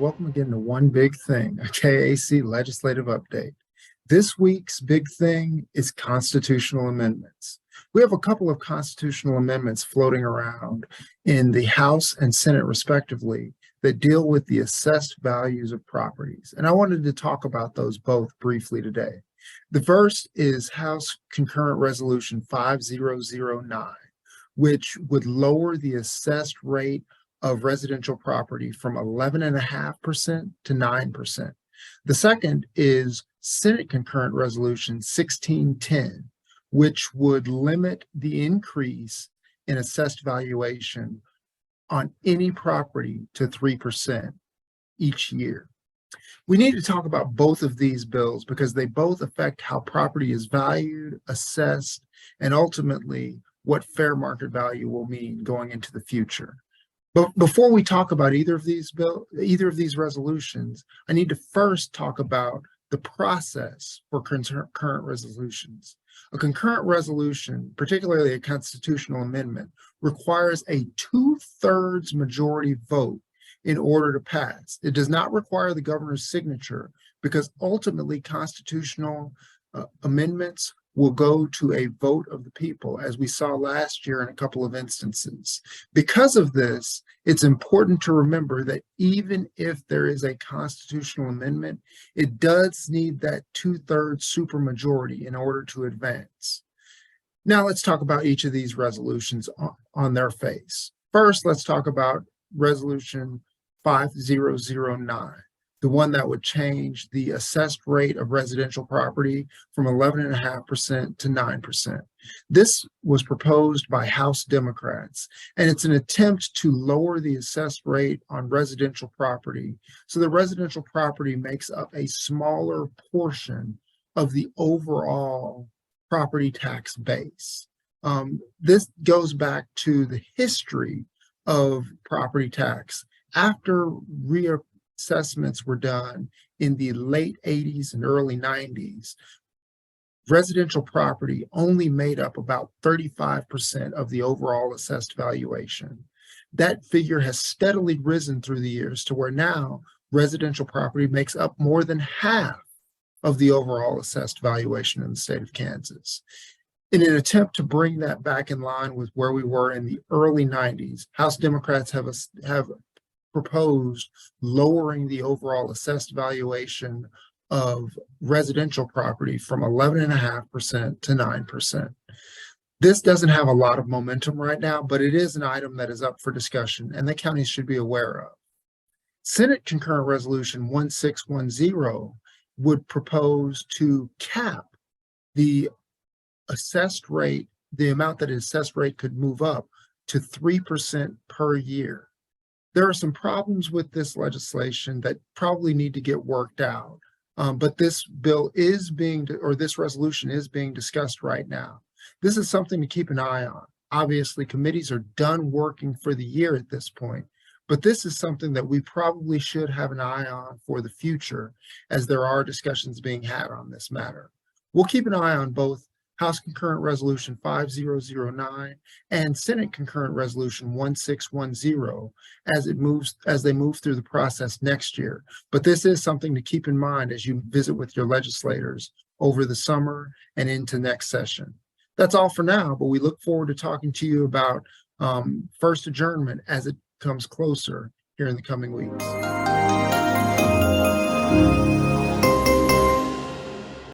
welcome again to One Big Thing, a KAC legislative update. This week's big thing is constitutional amendments. We have a couple of constitutional amendments floating around in the House and Senate, respectively, that deal with the assessed values of properties. And I wanted to talk about those both briefly today. The first is House Concurrent Resolution 5009, which would lower the assessed rate of residential property from 11.5% to 9%. The second is Senate Concurrent Resolution 1610, which would limit the increase in assessed valuation on any property to 3% each year. We need to talk about both of these bills because they both affect how property is valued, assessed, and ultimately what fair market value will mean going into the future. But before we talk about either of these resolutions, I need to first talk about the process for concurrent resolutions. A concurrent resolution, particularly a constitutional amendment, requires a 2/3 majority vote in order to pass. It does not require the governor's signature because ultimately constitutional amendments will go to a vote of the people, as we saw last year in a couple of instances. Because of this, it's important to remember that even if there is a constitutional amendment, it does need that 2/3 supermajority in order to advance. Now let's talk about each of these resolutions on their face. First, let's talk about Resolution 5009. The one that would change the assessed rate of residential property from 11.5% to 9%. This was proposed by House Democrats, and it's an attempt to lower the assessed rate on residential property so the residential property makes up a smaller portion of the overall property tax base. This goes back to the history of property tax. After reassessments were done in the late 80s and early 90s, residential property only made up about 35% of the overall assessed valuation. That figure has steadily risen through the years to where now residential property makes up more than half of the overall assessed valuation in the state of Kansas. In an attempt to bring that back in line with where we were in the early 90s, House Democrats have proposed lowering the overall assessed valuation of residential property from 11.5% to 9%. This doesn't have a lot of momentum right now, but it is an item that is up for discussion and the counties should be aware of. Senate Concurrent Resolution 1610 would propose to cap the assessed rate, the amount that an assessed rate could move up to 3% per year. There are some problems with this legislation that probably need to get worked out, but this resolution is being discussed right now. This is something to keep an eye on. Obviously, committees are done working for the year at this point, but this is something that we probably should have an eye on for the future as there are discussions being had on this matter. We'll keep an eye on both House Concurrent Resolution 5009 and Senate Concurrent Resolution 1610 as they move through the process next year. But this is something to keep in mind as you visit with your legislators over the summer and into next session. That's all for now, but we look forward to talking to you about first adjournment as it comes closer here in the coming weeks.